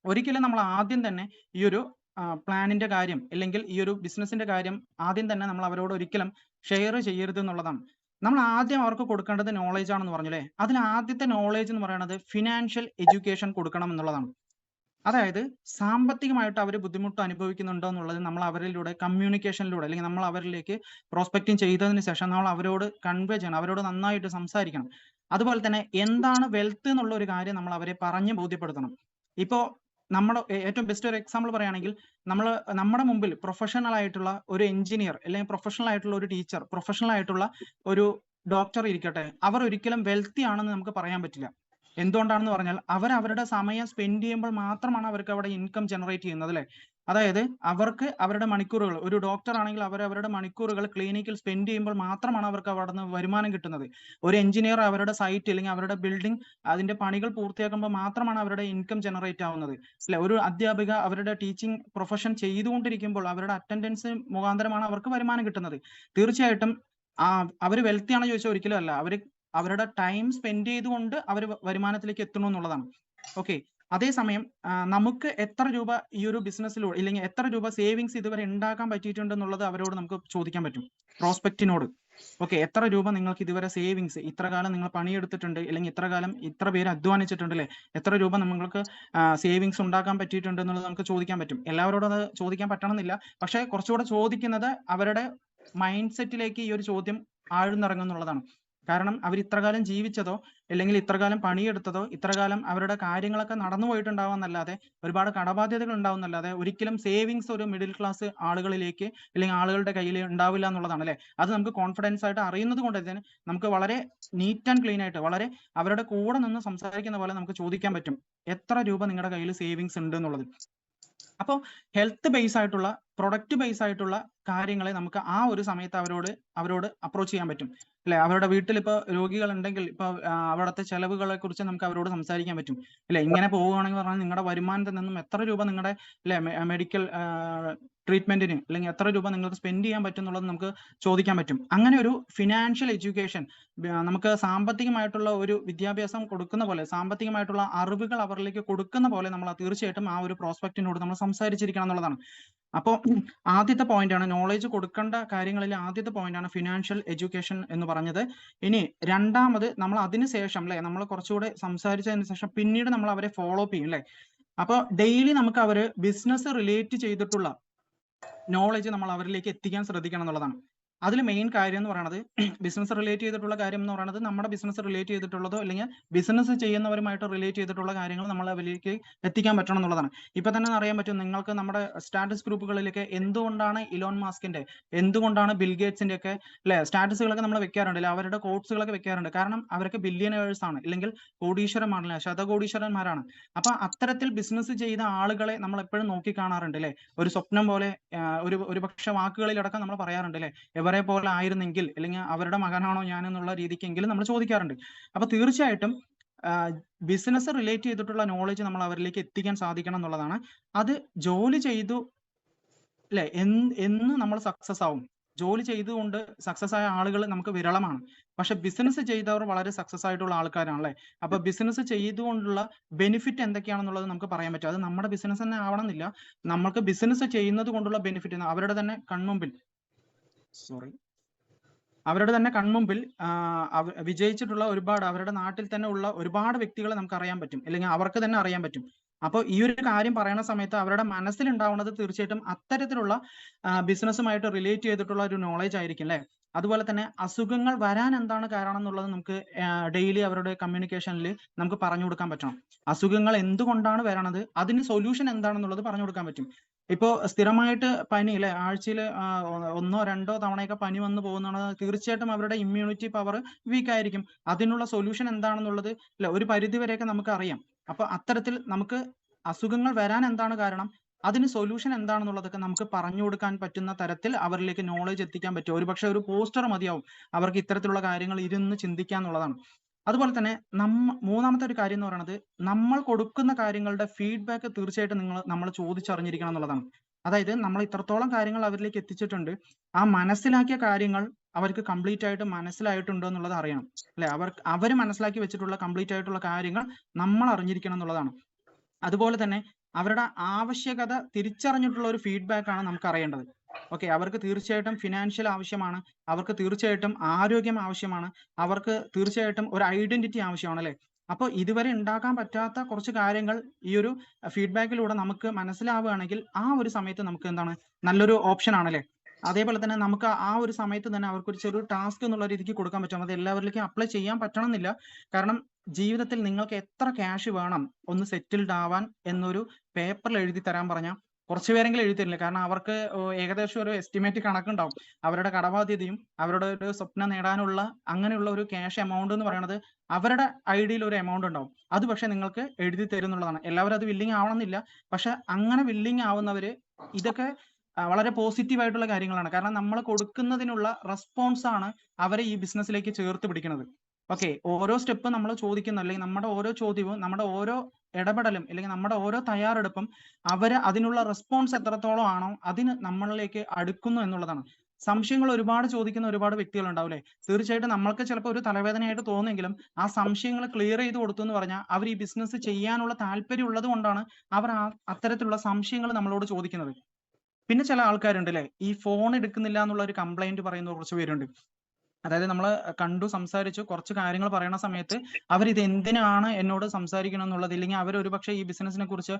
ഒരിക്കലും നമ്മൾ ആദ്യം തന്നെ ഈ ഒരു പ്ലാനിന്റെ കാര്യം അല്ലെങ്കിൽ ഈ ഒരു ബിസിനസിന്റെ കാര്യം ആദ്യം തന്നെ നമ്മൾ അവരോട് ഒരിക്കലും ഷെയർ ചെയ്യരുത് എന്നുള്ളതാണ്. നമ്മൾ ആദ്യം അവർക്ക് കൊടുക്കേണ്ടത് നോളേജ് ആണെന്ന് പറഞ്ഞു അല്ലേ. അതിൽ ആദ്യത്തെ നോളേജ് എന്ന് പറയുന്നത് ഫിനാൻഷ്യൽ എഡ്യൂക്കേഷൻ കൊടുക്കണം എന്നുള്ളതാണ്. അതായത് സാമ്പത്തികമായിട്ട് അവർ ബുദ്ധിമുട്ട് അനുഭവിക്കുന്നുണ്ടോ എന്നുള്ളത് നമ്മൾ അവരിലൂടെ കമ്മ്യൂണിക്കേഷനിലൂടെ അല്ലെങ്കിൽ നമ്മൾ അവരിലേക്ക് പ്രോസ്പെക്റ്റിംഗ് ചെയ്തതിന് ശേഷം നമ്മൾ അവരോട് കൺവേ ചെയ്യണം, അവരോട് നന്നായിട്ട് സംസാരിക്കണം. അതുപോലെ തന്നെ എന്താണ് വെൽത്ത് എന്നുള്ള ഒരു കാര്യം നമ്മൾ അവരെ പറഞ്ഞ് ബോധ്യപ്പെടുത്തണം. ഇപ്പോ നമ്മുടെ ഏറ്റവും ബെസ്റ്റ് ഒരു എക്സാമ്പിൾ പറയുകയാണെങ്കിൽ നമ്മുടെ മുമ്പിൽ പ്രൊഫഷണൽ ആയിട്ടുള്ള ഒരു എഞ്ചിനീയർ അല്ലെങ്കിൽ പ്രൊഫഷണൽ ആയിട്ടുള്ള ഒരു ടീച്ചർ, പ്രൊഫഷണൽ ആയിട്ടുള്ള ഒരു ഡോക്ടർ ഇരിക്കട്ടെ, അവർ ഒരിക്കലും വെൽത്തി ആണെന്ന് നമുക്ക് പറയാൻ പറ്റില്ല. എന്തുകൊണ്ടാണെന്ന് പറഞ്ഞാൽ അവർ അവരുടെ സമയം സ്പെൻഡ് ചെയ്യുമ്പോൾ മാത്രമാണ് അവർക്ക് അവിടെ ഇൻകം ജനറേറ്റ് ചെയ്യുന്നത് അല്ലെ. അതായത് അവർക്ക് അവരുടെ മണിക്കൂറുകൾ, ഒരു ഡോക്ടർ ആണെങ്കിൽ അവരുടെ മണിക്കൂറുകൾ ക്ലിനിക്കിൽ സ്പെൻഡ് ചെയ്യുമ്പോൾ മാത്രമാണ് അവർക്ക് അവിടെ നിന്ന് വരുമാനം കിട്ടുന്നത്. ഒരു എഞ്ചിനീയർ അവരുടെ സൈറ്റ് അല്ലെങ്കിൽ അവരുടെ ബിൽഡിംഗ് അതിന്റെ പണികൾ പൂർത്തിയാക്കുമ്പോൾ മാത്രമാണ് അവരുടെ ഇൻകം ജനറേറ്റ് ആവുന്നത് അല്ലെ. ഒരു അധ്യാപിക അവരുടെ ടീച്ചിങ് പ്രൊഫഷൻ ചെയ്തുകൊണ്ടിരിക്കുമ്പോൾ അവരുടെ അറ്റൻഡൻസ് മുഖാന്തരമാണ് അവർക്ക് വരുമാനം കിട്ടുന്നത്. തീർച്ചയായിട്ടും അവർ വെൽത്തി ആണെന്ന് ചോദിച്ചാൽ ഒരിക്കലും അല്ല. അവരുടെ ടൈം സ്പെൻഡ് ചെയ്തുകൊണ്ട് അവർ വരുമാനത്തിലേക്ക് എത്തണം എന്നുള്ളതാണ്. ഓക്കെ. അതേസമയം നമുക്ക് എത്ര രൂപ ഈ ഒരു ബിസിനസ്സിലൂടെ ഇല്ലെങ്കിൽ എത്ര രൂപ സേവിങ്സ് ഇതുവരെ ഉണ്ടാക്കാൻ പറ്റിയിട്ടുണ്ട് എന്നുള്ളത് അവരോട് നമുക്ക് ചോദിക്കാൻ പറ്റും, പ്രോസ്പെക്റ്റിനോട്. ഓക്കെ, എത്ര രൂപ നിങ്ങൾക്ക് ഇതുവരെ സേവിങ്സ്, ഇത്ര കാലം നിങ്ങൾ പണിയെടുത്തിട്ടുണ്ട് അല്ലെങ്കിൽ ഇത്ര കാലം ഇത്ര പേര് അധ്വാനിച്ചിട്ടുണ്ട് അല്ലെ, എത്ര രൂപ നിങ്ങൾക്ക് സേവിങ്സ് ഉണ്ടാക്കാൻ പറ്റിയിട്ടുണ്ട് എന്നുള്ളത് നമുക്ക് ചോദിക്കാൻ പറ്റും. എല്ലാവരോടും അത് ചോദിക്കാൻ പറ്റണമെന്നില്ല, പക്ഷെ കുറച്ചുകൂടെ ചോദിക്കുന്നത് അവരുടെ മൈൻഡ് സെറ്റിലേക്ക് ഈ ഒരു ചോദ്യം ആഴ്ന്നിറങ്ങുന്നുള്ളതാണ്. കാരണം അവർ ഇത്രകാലം ജീവിച്ചതോ അല്ലെങ്കിൽ ഇത്രകാലം പണിയെടുത്തതോ ഇത്രകാലം അവരുടെ കാര്യങ്ങളൊക്കെ നടന്നു പോയിട്ടുണ്ടാവാന്നല്ലാതെ ഒരുപാട് കടബാധ്യതകൾ ഉണ്ടാവുന്നല്ലാതെ ഒരിക്കലും സേവിങ്സ് ഒരു മിഡിൽ ക്ലാസ് ആളുകളിലേക്ക് അല്ലെങ്കിൽ ആളുകളുടെ കയ്യിൽ ഉണ്ടാവില്ല എന്നുള്ളതാണ് അല്ലെ. അത് നമുക്ക് കോൺഫിഡൻസ് ആയിട്ട് അറിയുന്നത് കൊണ്ട് തന്നെ നമുക്ക് വളരെ നീറ്റ് ആൻഡ് ക്ലീൻ ആയിട്ട് വളരെ അവരുടെ കൂടെ നിന്ന് സംസാരിക്കുന്ന പോലെ നമുക്ക് ചോദിക്കാൻ പറ്റും എത്ര രൂപ നിങ്ങളുടെ കയ്യിൽ സേവിങ്സ് ഉണ്ട് എന്നുള്ളത്. അപ്പോൾ ഹെൽത്ത് ബേസ് ആയിട്ടുള്ള പ്രൊഡക്റ്റ് ബേസ് ആയിട്ടുള്ള കാര്യങ്ങളെ നമുക്ക് ആ ഒരു സമയത്ത് അവരോട് അപ്രോച്ച് ചെയ്യാൻ പറ്റും അല്ലെ. അവരുടെ വീട്ടിൽ ഇപ്പൊ രോഗികൾ ഉണ്ടെങ്കിൽ ഇപ്പൊ അവിടുത്തെ ചെലവുകളെ കുറിച്ച് നമുക്ക് അവരോട് സംസാരിക്കാൻ പറ്റും അല്ലെ. ഇങ്ങനെ പോവുകയാണെങ്കിൽ പറഞ്ഞാൽ നിങ്ങളുടെ വരുമാനത്തിൽ നിന്നും എത്ര രൂപ നിങ്ങളുടെ അല്ലെ മെഡിക്കൽ ട്രീറ്റ്മെന്റിന് അല്ലെങ്കിൽ എത്ര രൂപ നിങ്ങൾക്ക് സ്പെൻഡ് ചെയ്യാൻ പറ്റും എന്നുള്ളത് നമുക്ക് ചോദിക്കാൻ പറ്റും. അങ്ങനെ ഒരു ഫിനാൻഷ്യൽ എഡ്യൂക്കേഷൻ നമുക്ക് സാമ്പത്തികമായിട്ടുള്ള ഒരു വിദ്യാഭ്യാസം കൊടുക്കുന്ന പോലെ, സാമ്പത്തികമായിട്ടുള്ള അറിവുകൾ അവരിലേക്ക് കൊടുക്കുന്ന പോലെ നമ്മൾ തീർച്ചയായിട്ടും ആ ഒരു പ്രോസ്പെക്റ്റിനോട് നമ്മൾ സംസാരിച്ചിരിക്കണം എന്നുള്ളതാണ്. അപ്പോൾ ആദ്യത്തെ പോയിന്റ് ആണ്, നോളേജ് കൊടുക്കേണ്ട കാര്യങ്ങളിൽ ആദ്യത്തെ പോയിന്റ് ആണ് ഫിനാൻഷ്യൽ എഡ്യൂക്കേഷൻ എന്ന് പറഞ്ഞത്. ഇനി രണ്ടാമത് നമ്മൾ അതിനുശേഷം അല്ലെ, നമ്മൾ കുറച്ചുകൂടെ സംസാരിച്ചതിന് ശേഷം പിന്നീട് നമ്മൾ അവരെ ഫോളോ അപ്പ് ചെയ്യും അല്ലെ. അപ്പോൾ ഡെയിലി നമുക്ക് അവര് ബിസിനസ് റിലേറ്റ് ചെയ്തിട്ടുള്ള നോളേജ് നമ്മൾ അവരിലേക്ക് എത്തിക്കാൻ ശ്രദ്ധിക്കണം എന്നുള്ളതാണ്. അതിൽ മെയിൻ കാര്യം എന്ന് പറയുന്നത് ബിസിനസ് റിലേറ്റ് ചെയ്തിട്ടുള്ള കാര്യം എന്ന് പറയുന്നത് നമ്മുടെ ബിസിനസ് റിലേറ്റ് ചെയ്തിട്ടുള്ളതോ അല്ലെങ്കിൽ ബിസിനസ് ചെയ്യുന്നവരുമായിട്ട് റിലേറ്റ് ചെയ്തിട്ടുള്ള കാര്യങ്ങൾ നമ്മൾ അവരിലേക്ക് എത്തിക്കാൻ പറ്റണം എന്നുള്ളതാണ്. ഇപ്പൊ തന്നെ അറിയാൻ പറ്റും നിങ്ങൾക്ക് നമ്മുടെ സ്റ്റാറ്റസ് ഗ്രൂപ്പുകളിലൊക്കെ എന്തുകൊണ്ടാണ് ഇലോൺ മാസ്കിന്റെ, എന്തുകൊണ്ടാണ് ബിൽഗേറ്റ്സിന്റെ ഒക്കെ അല്ലെ സ്റ്റാറ്റസുകളൊക്കെ നമ്മൾ വെക്കാറുണ്ട് അല്ലെ, അവരുടെ കോട്സുകളൊക്കെ വെക്കാറുണ്ട്. കാരണം അവരൊക്കെ ബില്യണേഴ്സ് ആണ് അല്ലെങ്കിൽ കോടീശ്വരന്മാരല്ല, ശതകോടീശ്വരന്മാരാണ്. അപ്പൊ അത്തരത്തിൽ ബിസിനസ് ചെയ്ത ആളുകളെ നമ്മൾ എപ്പോഴും നോക്കി കാണാറുണ്ട് അല്ലെ. ഒരു സ്വപ്നം പോലെ ഒരു പക്ഷെ വാക്കുകളിലടക്കം നമ്മൾ പറയാറുണ്ട് അല്ലെ, എവരെ പോലെ ആയിരുന്നെങ്കിൽ അല്ലെങ്കിൽ അവരുടെ മകനാണോ ഞാൻ എന്നുള്ള രീതിക്കെങ്കിലും നമ്മൾ ചോദിക്കാറുണ്ട്. അപ്പൊ തീർച്ചയായിട്ടും ബിസിനസ് റിലേറ്റ് ചെയ്തിട്ടുള്ള നോളേജ് നമ്മൾ അവരിലേക്ക് എത്തിക്കാൻ സാധിക്കണം എന്നുള്ളതാണ്. അത് ജോലി ചെയ്തു അല്ലെ എന്ന് നമ്മൾ സക്സസ് ആവും. ജോലി ചെയ്തുകൊണ്ട് സക്സസ് ആയ ആളുകൾ നമുക്ക് വിരളമാണ്. പക്ഷെ ബിസിനസ് ചെയ്തവർ വളരെ സക്സസ് ആയിട്ടുള്ള ആൾക്കാരാണ് അല്ലെ. അപ്പൊ ബിസിനസ് ചെയ്തുകൊണ്ടുള്ള ബെനിഫിറ്റ് എന്തൊക്കെയാണെന്നുള്ളത് നമുക്ക് പറയാൻ പറ്റും. അത് നമ്മുടെ ബിസിനസ് തന്നെ ആവണമെന്നില്ല, നമ്മൾക്ക് ബിസിനസ് ചെയ്യുന്നത് കൊണ്ടുള്ള ബെനിഫിറ്റ് അവരുടെ തന്നെ കൺമുമ്പിൽ വിജയിച്ചിട്ടുള്ള ഒരുപാട് അവരുടെ നാട്ടിൽ തന്നെ ഉള്ള ഒരുപാട് വ്യക്തികളെ നമുക്ക് അറിയാൻ പറ്റും അല്ലെങ്കിൽ അവർക്ക് തന്നെ അറിയാൻ പറ്റും. അപ്പോൾ ഈ ഒരു കാര്യം പറയുന്ന സമയത്ത് അവരുടെ മനസ്സിലുണ്ടാവുന്നത് തീർച്ചയായിട്ടും അത്തരത്തിലുള്ള ബിസിനസ്സുമായിട്ട് റിലേറ്റ് ചെയ്തിട്ടുള്ള ഒരു നോളേജ് ആയിരിക്കും അല്ലെ. അതുപോലെ തന്നെ അസുഖങ്ങൾ വരാൻ എന്താണ് കാരണം എന്നുള്ളത് നമുക്ക് ഡെയിലി അവരുടെ കമ്മ്യൂണിക്കേഷനിൽ നമുക്ക് പറഞ്ഞു കൊടുക്കാൻ പറ്റണം. അസുഖങ്ങൾ എന്തുകൊണ്ടാണ് വരണത്, അതിന് സൊല്യൂഷൻ എന്താണെന്നുള്ളത് പറഞ്ഞു കൊടുക്കാൻ പറ്റും. ഇപ്പോ സ്ഥിരമായിട്ട് പനി അല്ലെ, ആഴ്ചയിൽ 1-2 തവണയൊക്കെ പനി വന്നു പോകുന്നത് തീർച്ചയായിട്ടും അവരുടെ ഇമ്മ്യൂണിറ്റി പവർ വീക്ക് ആയിരിക്കും. അതിനുള്ള സൊല്യൂഷൻ എന്താണെന്നുള്ളത് അല്ലെ ഒരു പരിധി വരെയൊക്കെ നമുക്ക് അറിയാം. അപ്പൊ അത്തരത്തിൽ നമുക്ക് അസുഖങ്ങൾ വരാൻ എന്താണ് കാരണം, അതിന് സൊല്യൂഷൻ എന്താണെന്നുള്ളതൊക്കെ നമുക്ക് പറഞ്ഞു കൊടുക്കാൻ പറ്റുന്ന തരത്തിൽ അവരിലേക്ക് നോളേജ് എത്തിക്കാൻ പറ്റും. ഒരുപക്ഷെ ഒരു പോസ്റ്റർ മതിയാവും അവർക്ക് ഇത്തരത്തിലുള്ള കാര്യങ്ങൾ ഇരുന്ന് ചിന്തിക്കുക എന്നുള്ളതാണ്. അതുപോലെ തന്നെ മൂന്നാമത്തെ ഒരു കാര്യം എന്ന് പറയുന്നത് നമ്മൾ കൊടുക്കുന്ന കാര്യങ്ങളുടെ ഫീഡ്ബാക്ക് തീർച്ചയായിട്ടും നമ്മൾ ചോദിച്ചറിഞ്ഞിരിക്കണം എന്നുള്ളതാണ്. അതായത് നമ്മൾ ഇത്രത്തോളം കാര്യങ്ങൾ അവരിലേക്ക് എത്തിച്ചിട്ടുണ്ട്, ആ മനസ്സിലാക്കിയ കാര്യങ്ങൾ അവർക്ക് കംപ്ലീറ്റ് ആയിട്ട് മനസ്സിലായിട്ടുണ്ടോ എന്നുള്ളത് അറിയണം അല്ലെ. അവർ മനസ്സിലാക്കി വെച്ചിട്ടുള്ള കംപ്ലീറ്റ് ആയിട്ടുള്ള കാര്യങ്ങൾ നമ്മൾ അറിഞ്ഞിരിക്കണം എന്നുള്ളതാണ്. അതുപോലെ തന്നെ അവരുടെ ആവശ്യകത തിരിച്ചറിഞ്ഞിട്ടുള്ള ഒരു ഫീഡ്ബാക്ക് ആണ് നമുക്ക് അറിയേണ്ടത്. ഓക്കെ, അവർക്ക് തീർച്ചയായിട്ടും ഫിനാൻഷ്യൽ ആവശ്യമാണ്, അവർക്ക് തീർച്ചയായിട്ടും ആരോഗ്യം ആവശ്യമാണ്, അവർക്ക് തീർച്ചയായിട്ടും ഒരു ഐഡന്റിറ്റി ആവശ്യമാണ് അല്ലെ. അപ്പോൾ ഇതുവരെ ഉണ്ടാക്കാൻ പറ്റാത്ത കുറച്ച് കാര്യങ്ങൾ ഈ ഒരു ഫീഡ്ബാക്കിലൂടെ നമുക്ക് മനസ്സിലാവുകയാണെങ്കിൽ ആ ഒരു സമയത്ത് നമുക്ക് എന്താണ് നല്ലൊരു ഓപ്ഷൻ ആണല്ലേ. അതേപോലെ തന്നെ നമുക്ക് ആ ഒരു സമയത്ത് തന്നെ അവർക്ക് ഒരു ചെറിയ ടാസ്ക് എന്നുള്ള രീതിക്ക് കൊടുക്കാൻ പറ്റും. അത് എല്ലാവരിലേക്കും അപ്ലൈ ചെയ്യാൻ പറ്റണമെന്നില്ല. കാരണം ജീവിതത്തിൽ നിങ്ങൾക്ക് എത്ര ക്യാഷ് വേണം ഒന്ന് സെറ്റിൽഡ് ആവാൻ എന്നൊരു പേപ്പറിൽ എഴുതി തരാൻ പറഞ്ഞാൽ കുറച്ച് പേരെങ്കിലും എഴുതി തരില്ല. കാരണം അവർക്ക് ഏകദേശം ഒരു എസ്റ്റിമേറ്റ് കണക്കുണ്ടാവും. അവരുടെ കടബാധ്യതയും അവരുടെ ഒരു സ്വപ്നം നേടാനുള്ള അങ്ങനെയുള്ള ഒരു ക്യാഷ് എമൗണ്ട് എന്ന് പറയുന്നത് അവരുടെ ഐഡിയിൽ ഒരു എമൗണ്ട് ഉണ്ടാവും. അത് പക്ഷെ നിങ്ങൾക്ക് എഴുതി തരുന്നുള്ളതാണ്. എല്ലാവരും അത് വില്ലിങ് ആവണമെന്നില്ല. പക്ഷെ അങ്ങനെ വില്ലിങ് ആവുന്നവര് ഇതൊക്കെ വളരെ പോസിറ്റീവ് ആയിട്ടുള്ള കാര്യങ്ങളാണ്. കാരണം നമ്മൾ കൊടുക്കുന്നതിനുള്ള റെസ്പോൺസ് ആണ് അവരെ ഈ ബിസിനസ്സിലേക്ക് ചേർത്ത് പിടിക്കുന്നത്. ഓക്കെ, ഓരോ സ്റ്റെപ്പ് നമ്മൾ ചോദിക്കുന്ന അല്ലെങ്കിൽ നമ്മുടെ ഓരോ ചോദ്യവും നമ്മുടെ ഓരോ ഇടപെടലും അല്ലെങ്കിൽ നമ്മുടെ ഓരോ തയ്യാറെടുപ്പും അവര് അതിനുള്ള റെസ്പോൺസ് എത്രത്തോളം ആണോ അതിന് നമ്മളിലേക്ക് അടുക്കുന്നു എന്നുള്ളതാണ്. സംശയങ്ങൾ ഒരുപാട് ചോദിക്കുന്ന ഒരുപാട് വ്യക്തികൾ ഉണ്ടാവില്ലേ. തീർച്ചയായിട്ടും നമ്മൾക്ക് ചിലപ്പോൾ ഒരു തലവേദനയായിട്ട് തോന്നുമെങ്കിലും ആ സംശയങ്ങൾ ക്ലിയർ ചെയ്ത് കൊടുത്തു എന്ന് പറഞ്ഞാൽ അവർ ഈ ബിസിനസ് ചെയ്യാനുള്ള താല്പര്യം ഉള്ളത് കൊണ്ടാണ് അവർ അത്തരത്തിലുള്ള സംശയങ്ങൾ നമ്മളോട് ചോദിക്കുന്നത്. പിന്നെ ചില ആൾക്കാരുണ്ട് അല്ലെ, ഈ ഫോൺ എടുക്കുന്നില്ല എന്നുള്ള ഒരു കംപ്ലൈന്റ് പറയുന്ന കുറച്ച് പേരുണ്ട്. അതായത് നമ്മൾ കണ്ടു സംസാരിച്ചു കുറച്ച് കാര്യങ്ങൾ പറയുന്ന സമയത്ത് അവർ ഇത് എന്തിനാണ് എന്നോട് സംസാരിക്കണം എന്നുള്ളത്, ഇല്ലെങ്കിൽ അവർ ഒരുപക്ഷെ ഈ ബിസിനസിനെ കുറിച്ച്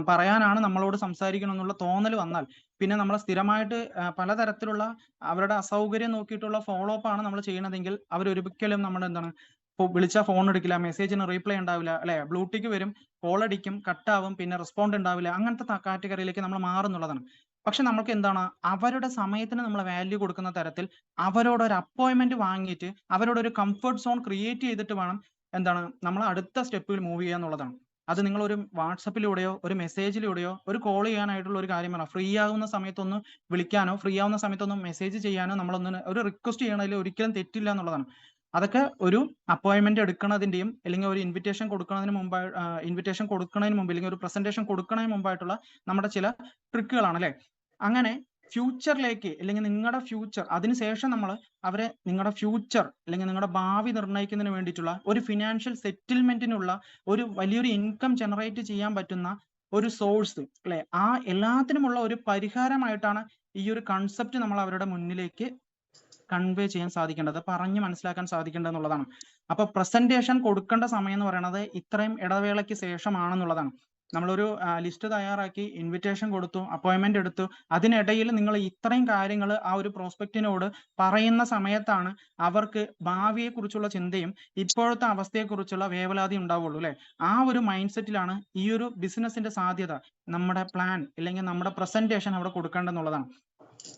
പറയാനാണ് നമ്മളോട് സംസാരിക്കണം എന്നുള്ള തോന്നൽ വന്നാൽ പിന്നെ നമ്മൾ സ്ഥിരമായിട്ട് പലതരത്തിലുള്ള അവരുടെ അസൗകര്യം നോക്കിയിട്ടുള്ള ഫോളോ അപ്പ് ആണ് നമ്മൾ ചെയ്യണതെങ്കിൽ അവർ ഒരിക്കലും നമ്മുടെ എന്താണ് വിളിച്ചാൽ ഫോൺ എടുക്കില്ല, മെസ്സേജിന് റീപ്ലൈ ഉണ്ടാവില്ല അല്ലെ, ബ്ലൂടിക്ക് വരും, കോൾ അടിക്കും, കട്ടാവും, പിന്നെ റെസ്പോണ്ട് ഉണ്ടാവില്ല, അങ്ങനത്തെ കാറ്റഗറിയിലേക്ക് നമ്മൾ മാറുന്നുള്ളതാണ്. പക്ഷെ നമുക്ക് എന്താണ് അവരുടെ സമയത്തിന് നമ്മൾ വാല്യൂ കൊടുക്കുന്ന തരത്തിൽ അവരോട് ഒരു അപ്പോയിന്റ്മെന്റ് വാങ്ങിയിട്ട് അവരോട് ഒരു കംഫർട്ട് സോൺ ക്രിയേറ്റ് ചെയ്തിട്ട് വേണം എന്താണ് നമ്മൾ അടുത്ത സ്റ്റെപ്പിൽ മൂവ് ചെയ്യുക എന്നുള്ളതാണ്. അത് നിങ്ങൾ ഒരു വാട്സപ്പിലൂടെയോ ഒരു മെസ്സേജിലൂടെയോ ഒരു കോൾ ചെയ്യാനായിട്ടുള്ള ഒരു കാര്യമാണ്. ഫ്രീ ആകുന്ന സമയത്തൊന്ന് വിളിക്കാനോ ഫ്രീ ആവുന്ന സമയത്തൊന്ന് മെസ്സേജ് ചെയ്യാനോ നമ്മളൊന്ന് ഒരു റിക്വസ്റ്റ് ചെയ്യണതിൽ ഒരിക്കലും തെറ്റില്ല എന്നുള്ളതാണ്. അതൊക്കെ ഒരു അപ്പോയിന്റ്മെന്റ് എടുക്കുന്നതിന്റെയും അല്ലെങ്കിൽ ഒരു ഇൻവിറ്റേഷൻ കൊടുക്കുന്നതിന് മുമ്പായി അല്ലെങ്കിൽ ഒരു പ്രസന്റേഷൻ കൊടുക്കുന്നതിന് മുമ്പായിട്ടുള്ള നമ്മുടെ ചില ട്രിക്കുകളാണ് അല്ലെ. അങ്ങനെ ഫ്യൂച്ചറിലേക്ക് അല്ലെങ്കിൽ നിങ്ങളുടെ ഫ്യൂച്ചർ അതിനുശേഷം നമ്മൾ അവരെ നിങ്ങളുടെ ഫ്യൂച്ചർ അല്ലെങ്കിൽ നിങ്ങളുടെ ഭാവി നിർണ്ണയിക്കുന്നതിന് വേണ്ടിയിട്ടുള്ള ഒരു ഫിനാൻഷ്യൽ സെറ്റിൽമെന്റിനുള്ള ഒരു വലിയൊരു ഇൻകം ജനറേറ്റ് ചെയ്യാൻ പറ്റുന്ന ഒരു സോഴ്സ് അല്ലെ, ആ എല്ലാത്തിനുമുള്ള ഒരു പരിഹാരമായിട്ടാണ് ഈ ഒരു കൺസെപ്റ്റ് നമ്മൾ അവരുടെ മുന്നിലേക്ക് കൺവേ ചെയ്യാൻ സാധിക്കേണ്ടത്, പറഞ്ഞ് മനസ്സിലാക്കാൻ സാധിക്കേണ്ടത് എന്നുള്ളതാണ്. അപ്പൊ പ്രസന്റേഷൻ കൊടുക്കേണ്ട സമയം എന്ന് പറയുന്നത് ഇത്രയും ഇടവേളയ്ക്ക് ശേഷമാണെന്നുള്ളതാണ്. നമ്മളൊരു ലിസ്റ്റ് തയ്യാറാക്കി ഇൻവിറ്റേഷൻ കൊടുത്തു, അപ്പോയിന്റ്മെന്റ് എടുത്തു, അതിനിടയിൽ നിങ്ങൾ ഇത്രയും കാര്യങ്ങൾ ആ ഒരു പ്രോസ്പെക്റ്റിനോട് പറയുന്ന സമയത്താണ് അവർക്ക് ഭാവിയെ കുറിച്ചുള്ള ചിന്തയും ഇപ്പോഴത്തെ അവസ്ഥയെ കുറിച്ചുള്ള വേവലാതി ഉണ്ടാവുള്ളൂ അല്ലെ. ആ ഒരു മൈൻഡ് സെറ്റിലാണ് ഈ ഒരു ബിസിനസിന്റെ സാധ്യത നമ്മുടെ പ്ലാൻ അല്ലെങ്കിൽ നമ്മുടെ പ്രസന്റേഷൻ അവിടെ കൊടുക്കേണ്ടെന്നുള്ളതാണ്.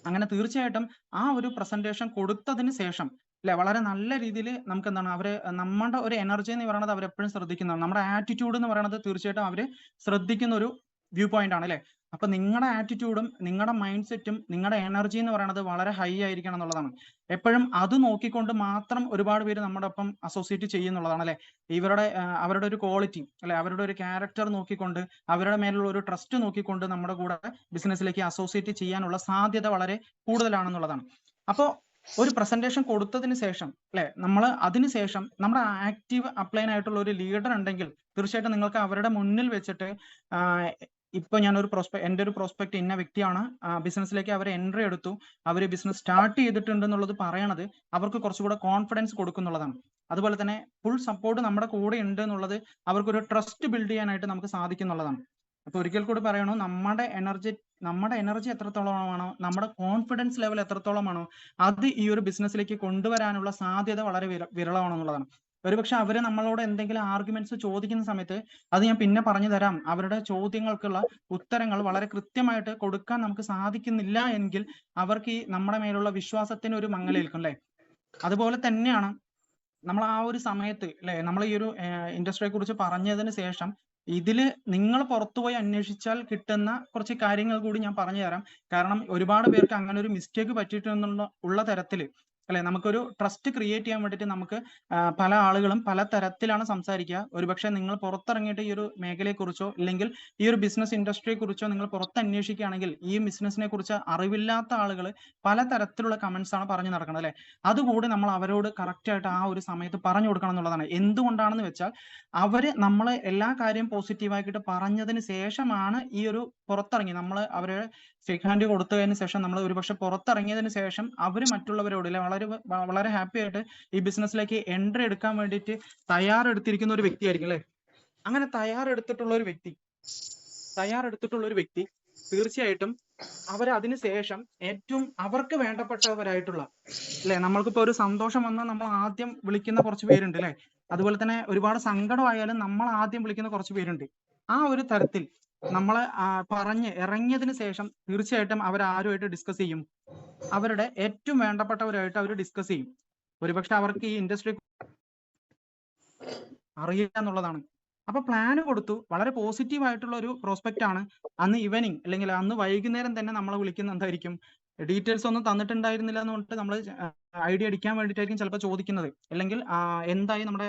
അങ്ങനെ തീർച്ചയായിട്ടും ആ ഒരു പ്രസന്റേഷൻ കൊടുത്തതിന് ശേഷം അല്ലെ വളരെ നല്ല രീതിയിൽ നമുക്ക് എന്താണ് അവര് നമ്മുടെ ഒരു എനർജി എന്ന് പറയുന്നത് അവരെപ്പോഴും ശ്രദ്ധിക്കുന്നതാണ്. നമ്മുടെ ആറ്റിറ്റ്യൂഡ് എന്ന് പറയുന്നത് തീർച്ചയായിട്ടും അവര് ശ്രദ്ധിക്കുന്ന ഒരു വ്യൂ പോയിന്റ് ആണ് അല്ലെ. അപ്പൊ നിങ്ങളുടെ ആറ്റിറ്റ്യൂഡും നിങ്ങളുടെ മൈൻഡ് സെറ്റും നിങ്ങളുടെ എനർജി എന്ന് പറയുന്നത് വളരെ ഹൈ ആയിരിക്കണം എന്നുള്ളതാണ്. എപ്പോഴും അത് നോക്കിക്കൊണ്ട് മാത്രം ഒരുപാട് പേര് നമ്മുടെ ഒപ്പം അസോസിയേറ്റ് ചെയ്യുന്നുള്ളതാണ് അല്ലെ. അവരുടെ ഒരു ക്വാളിറ്റി അല്ലെ, അവരുടെ ഒരു ക്യാരക്ടർ നോക്കിക്കൊണ്ട് അവരുടെ മേലുള്ള ഒരു ട്രസ്റ്റ് നോക്കിക്കൊണ്ട് നമ്മുടെ കൂടെ ബിസിനസ്സിലേക്ക് അസോസിയേറ്റ് ചെയ്യാനുള്ള സാധ്യത വളരെ കൂടുതലാണെന്നുള്ളതാണ്. അപ്പോൾ ഒരു പ്രസന്റേഷൻ കൊടുത്തതിന് ശേഷം അല്ലെ നമ്മൾ അതിനുശേഷം നമ്മുടെ ആക്റ്റീവ് അപ്ലൈൻ ആയിട്ടുള്ള ഒരു ലീഡർ ഉണ്ടെങ്കിൽ തീർച്ചയായിട്ടും നിങ്ങൾക്ക് അവരുടെ മുന്നിൽ വെച്ചിട്ട് ഇപ്പൊ എൻ്റെ ഒരു പ്രോസ്പെക്ട് ഇന്ന വ്യക്തിയാണ്, ബിസിനസ്സിലേക്ക് അവർ എൻട്രി എടുത്തു, അവർ ബിസിനസ് സ്റ്റാർട്ട് ചെയ്തിട്ടുണ്ട് എന്നുള്ളത് പറയണത് അവർക്ക് കുറച്ചുകൂടെ കോൺഫിഡൻസ് കൊടുക്കുന്നുള്ളതാണ്. അതുപോലെ തന്നെ ഫുൾ സപ്പോർട്ട് നമ്മുടെ കൂടെ ഉണ്ട് എന്നുള്ളത് അവർക്കൊരു ട്രസ്റ്റ് ബിൽഡ് ചെയ്യാനായിട്ട് നമുക്ക് സാധിക്കുന്നുള്ളതാണ്. അപ്പൊ ഒരിക്കൽ കൂടി പറയണു, നമ്മുടെ എനർജി എത്രത്തോളമാണോ, നമ്മുടെ കോൺഫിഡൻസ് ലെവൽ എത്രത്തോളമാണോ അത് ഈ ഒരു ബിസിനസ്സിലേക്ക് കൊണ്ടുവരാനുള്ള സാധ്യത വളരെ വിരളമാണെന്നുള്ളതാണ്. ഒരുപക്ഷെ അവര് നമ്മളോട് എന്തെങ്കിലും ആർഗ്യുമെന്റ്സ് ചോദിക്കുന്ന സമയത്ത് അത് ഞാൻ പിന്നെ പറഞ്ഞു തരാം, അവരുടെ ചോദ്യങ്ങൾക്കുള്ള ഉത്തരങ്ങൾ വളരെ കൃത്യമായിട്ട് കൊടുക്കാൻ നമുക്ക് സാധിക്കുന്നില്ല എങ്കിൽ അവർക്ക് ഈ നമ്മുടെ മേലുള്ള വിശ്വാസത്തിന് ഒരു മങ്ങലേൽക്കും അല്ലെ. അതുപോലെ തന്നെയാണ് നമ്മൾ ആ ഒരു സമയത്ത് അല്ലെ നമ്മൾ ഈ ഒരു ഇൻഡസ്ട്രിയെ കുറിച്ച് പറഞ്ഞതിന് ശേഷം ഇതില് നിങ്ങൾ പുറത്തുപോയി അന്വേഷിച്ചാൽ കിട്ടുന്ന കുറച്ച് കാര്യങ്ങൾ കൂടി ഞാൻ പറഞ്ഞു തരാം. കാരണം ഒരുപാട് പേർക്ക് അങ്ങനെ ഒരു മിസ്റ്റേക്ക് പറ്റിയിട്ടുള്ള തരത്തില് അല്ലെ? നമുക്കൊരു ട്രസ്റ്റ് ക്രിയേറ്റ് ചെയ്യാൻ വേണ്ടിയിട്ട് നമുക്ക് പല ആളുകളും പല തരത്തിലാണ് സംസാരിക്കുക. ഒരുപക്ഷെ നിങ്ങൾ പുറത്തിറങ്ങിയിട്ട് ഈ ഒരു മേഖലയെക്കുറിച്ചോ ഇല്ലെങ്കിൽ ഈ ഒരു ബിസിനസ് ഇൻഡസ്ട്രിയെ കുറിച്ചോ നിങ്ങൾ പുറത്ത് അന്വേഷിക്കുകയാണെങ്കിൽ ഈ ബിസിനസിനെ കുറിച്ച് അറിവില്ലാത്ത ആളുകൾ പല തരത്തിലുള്ള കമന്റ്സ് ആണ് പറഞ്ഞു നടക്കുന്നത്, അല്ലെ? അതുകൂടി നമ്മൾ അവരോട് കറക്റ്റ് ആയിട്ട് ആ ഒരു സമയത്ത് പറഞ്ഞു കൊടുക്കണം എന്നുള്ളതാണ്. എന്തുകൊണ്ടാണെന്ന് വെച്ചാൽ അവര് നമ്മളെ എല്ലാ കാര്യം പോസിറ്റീവാക്കിയിട്ട് പറഞ്ഞതിന് ശേഷമാണ് ഈ ഒരു പുറത്തിറങ്ങി നമ്മൾ അവരെ ഷേക്ക് ഹാൻഡ് കൊടുത്തതിന് ശേഷം നമ്മൾ ഒരുപക്ഷെ പുറത്തിറങ്ങിയതിന് ശേഷം അവർ മറ്റുള്ളവരോട് അല്ലെ വളരെ ഹാപ്പി ആയിട്ട് ഈ ബിസിനസ്സിലേക്ക് എൻട്രി എടുക്കാൻ വേണ്ടിയിട്ട് തയ്യാറെടുത്തിരിക്കുന്ന ഒരു വ്യക്തിയായിരിക്കും, അല്ലെ? അങ്ങനെ തയ്യാറെടുത്തിട്ടുള്ള ഒരു വ്യക്തി തീർച്ചയായിട്ടും അതിന് ശേഷം ഏറ്റവും അവർക്ക് വേണ്ടപ്പെട്ടവരായിട്ടുള്ള, അല്ലെ? നമ്മൾക്കിപ്പോ ഒരു സന്തോഷം വന്നാൽ നമ്മൾ ആദ്യം വിളിക്കുന്ന കുറച്ച് പേരുണ്ട്, അല്ലെ? അതുപോലെ തന്നെ ഒരുപാട് സങ്കടമായാലും നമ്മൾ ആദ്യം വിളിക്കുന്ന കുറച്ച് പേരുണ്ട്. ആ ഒരു തരത്തിൽ നമ്മളെ പറഞ്ഞ് ഇറങ്ങിയതിന് ശേഷം തീർച്ചയായിട്ടും അവരാരുമായിട്ട് ഡിസ്കസ് ചെയ്യും? അവരുടെ ഏറ്റവും വേണ്ടപ്പെട്ടവരായിട്ട് അവർ ഡിസ്കസ് ചെയ്യും. ഒരുപക്ഷെ അവർക്ക് ഈ ഇൻഡസ്ട്രി അറിയില്ല എന്നുള്ളതാണ്. അപ്പൊ പ്ലാൻ കൊടുത്തു, വളരെ പോസിറ്റീവ് ആയിട്ടുള്ള ഒരു പ്രോസ്പെക്റ്റ് ആണ്. അന്ന് ഈവനിങ് അല്ലെങ്കിൽ അന്ന് വൈകുന്നേരം തന്നെ നമ്മളെ വിളിക്കുന്ന എന്തായിരിക്കും? ഡീറ്റെയിൽസ് ഒന്നും തന്നിട്ടുണ്ടായിരുന്നില്ല എന്ന് പറഞ്ഞിട്ട് നമ്മൾ ഐഡിയ അടിക്കാൻ വേണ്ടിയിട്ടായിരിക്കും ചിലപ്പോൾ ചോദിക്കുന്നത്. അല്ലെങ്കിൽ എന്തായി നമ്മുടെ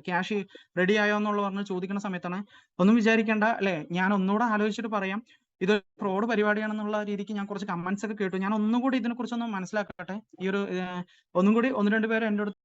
ക്യാഷ് റെഡി ആയോ എന്നുള്ള പറഞ്ഞ് ചോദിക്കുന്ന സമയത്താണ് ഒന്നും വിചാരിക്കേണ്ട, അല്ലെ? ഞാൻ ഒന്നുകൂടെ ആലോചിച്ചിട്ട് പറയാം, ഇത് ഫ്രോഡ് പരിപാടിയാണെന്നുള്ള രീതിക്ക് ഞാൻ കുറച്ച് കമന്റ്സ് ഒക്കെ കേട്ടു. ഞാൻ ഒന്നും കൂടി ഇതിനെ കുറിച്ചൊന്ന് മനസ്സിലാക്കട്ടെ. ഈ ഒരു ഒന്നും കൂടി ഒന്ന് രണ്ട് പേര് എൻ്റെ അടുത്ത്